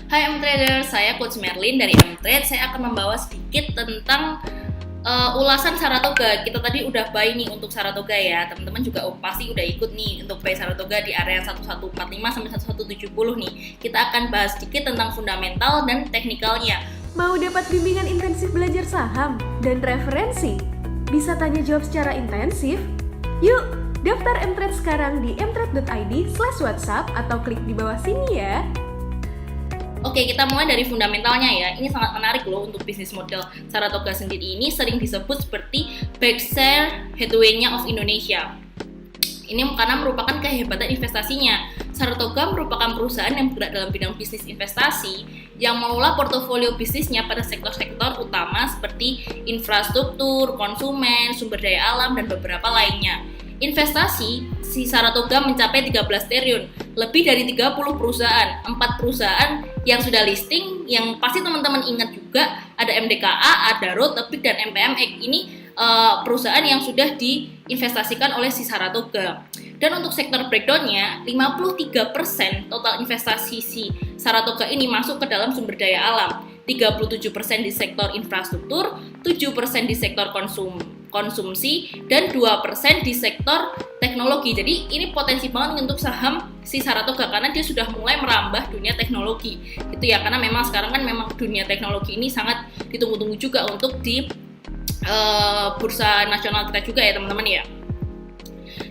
Hai M-Trader, saya Coach Merlin dari M-Trade. Saya akan membawa sedikit tentang ulasan Saratoga. Kita tadi udah buy nih untuk Saratoga ya. Teman-teman juga pasti udah ikut nih untuk buy Saratoga di area 1145 sampai 1170 nih. Kita akan bahas sedikit tentang fundamental dan teknikalnya. Mau dapat bimbingan intensif belajar saham dan referensi? Bisa tanya jawab secara intensif? Yuk, daftar M-Trade sekarang di mtrade.id/whatsapp atau klik di bawah sini ya. Oke, kita mulai dari fundamentalnya ya. Ini sangat menarik loh untuk bisnis model Saratoga sendiri. Ini sering disebut seperti Berkshire Hathaway-nya of Indonesia. Ini karena merupakan kehebatan investasinya. Saratoga merupakan perusahaan yang bergerak dalam bidang bisnis investasi yang mengelola portofolio bisnisnya pada sektor-sektor utama seperti infrastruktur, konsumen, sumber daya alam, dan beberapa lainnya. Investasi si Saratoga mencapai 13 triliun, lebih dari 30 perusahaan, 4 perusahaan yang sudah listing, yang pasti teman-teman ingat juga ada MDKA, ada Rotopik, dan MPMX. Ini perusahaan yang sudah diinvestasikan oleh si Saratoga. Dan untuk sektor breakdown-nya, 53% total investasi si Saratoga ini masuk ke dalam sumber daya alam, 37% di sektor infrastruktur, 7% di sektor konsumsi, dan 2% di sektor teknologi. Jadi ini potensi banget untuk saham si Saratoga karena dia sudah mulai merambah dunia teknologi. Gitu ya, karena memang sekarang kan memang dunia teknologi ini sangat ditunggu-tunggu juga untuk di bursa nasional kita juga ya teman-teman ya.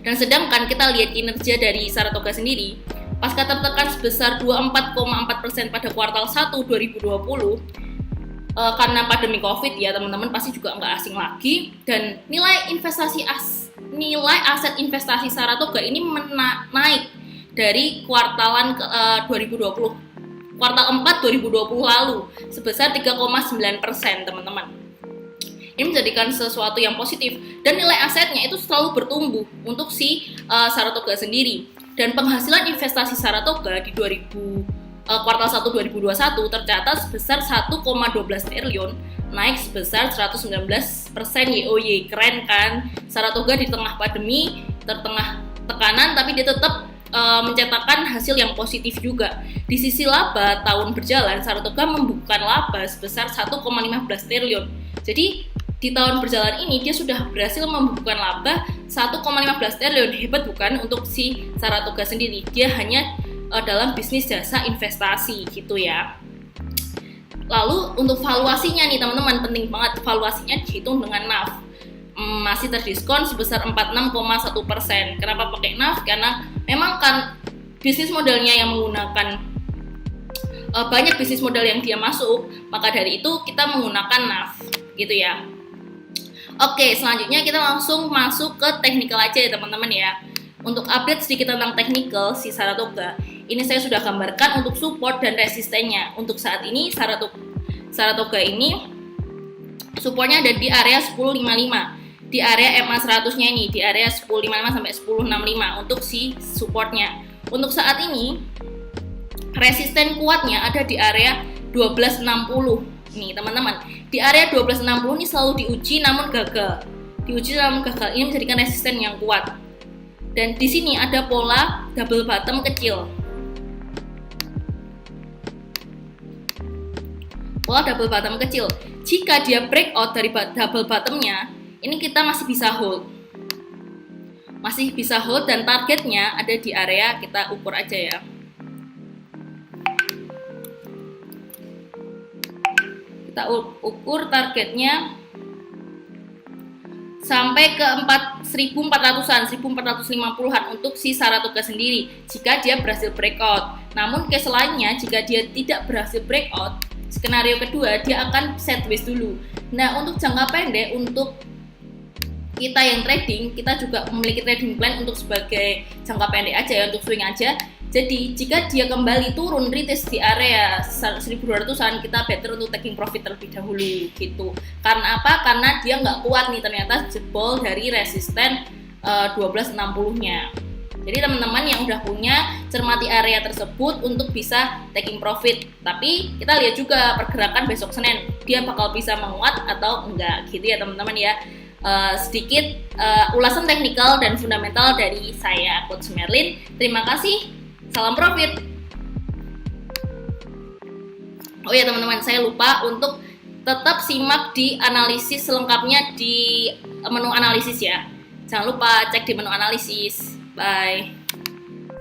Dan sedangkan kita lihat kinerja dari Saratoga sendiri, pasca tertekan sebesar 24,4% pada kuartal 1 2020 karena pandemi COVID ya teman-teman pasti juga nggak asing lagi, dan nilai aset investasi Saratoga ini naik dari kuartalan 2020 kuartal 4 2020 lalu sebesar 3,9% teman-teman. Ini menjadikan sesuatu yang positif dan nilai asetnya itu selalu bertumbuh untuk si Saratoga sendiri. Dan penghasilan investasi Saratoga di kuartal 1 2021 tercatat sebesar 1,12 triliun, naik sebesar 119% YoY. Keren kan? Saratoga di tengah pandemi, tertengah tekanan, tapi dia tetap mencetakkan hasil yang positif juga. Di sisi laba tahun berjalan, Saratoga membukukan laba sebesar 1,15 triliun. Jadi di tahun berjalan ini dia sudah berhasil membukukan laba 1,15 triliun. Hebat bukan untuk si Saratoga sendiri? Dia hanya dalam bisnis jasa investasi gitu ya. Lalu untuk valuasinya nih teman-teman, penting banget, valuasinya dihitung dengan NAV. Masih terdiskon sebesar 46,1%. Kenapa pakai NAV? Karena memang kan bisnis modelnya yang menggunakan banyak bisnis model yang dia masuk, maka dari itu kita menggunakan NAV gitu ya. Oke, selanjutnya kita langsung masuk ke teknikal aja ya teman-teman ya. Untuk update sedikit tentang teknikal si Saratoga, ini saya sudah gambarkan untuk support dan resistennya. Untuk saat ini Saratoga ini supportnya ada di area 1055, di area MA 100-nya ini di area 1055 sampai 1065 untuk si supportnya. Untuk saat ini resisten kuatnya ada di area 1260. Nih teman-teman, di area 1260 ini selalu diuji namun gagal. Ini menjadikan resisten yang kuat. Dan di sini ada pola double bottom kecil. Pola double bottom kecil. Jika dia breakout dari double bottomnya, ini kita masih bisa hold. Dan targetnya ada di area, kita ukur aja ya. Kita ukur targetnya sampai ke 1400-an, 1450-an untuk si Saratoga sendiri jika dia berhasil breakout. Namun case lainnya jika dia tidak berhasil breakout, skenario kedua dia akan sideways dulu. Nah, untuk jangka pendek, untuk kita yang trading, kita juga memiliki trading plan untuk sebagai jangka pendek aja ya, untuk swing aja. Jadi jika dia kembali turun retest di area 1200-an, kita better untuk taking profit terlebih dahulu gitu. Karena apa? Karena dia nggak kuat nih, ternyata jebol dari resisten 1260-nya. Jadi teman-teman yang udah punya, cermati area tersebut untuk bisa taking profit. Tapi kita lihat juga pergerakan besok Senin, dia bakal bisa menguat atau enggak gitu ya teman-teman ya. Sedikit ulasan teknikal dan fundamental dari saya Coach Merlin. Terima kasih. Salam profit. Oh ya teman-teman, saya lupa untuk tetap simak di analisis selengkapnya di menu analisis ya. Jangan lupa cek di menu analisis. Bye.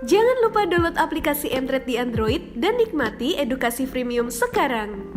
Jangan lupa download aplikasi Mtrade di Android dan nikmati edukasi freemium sekarang.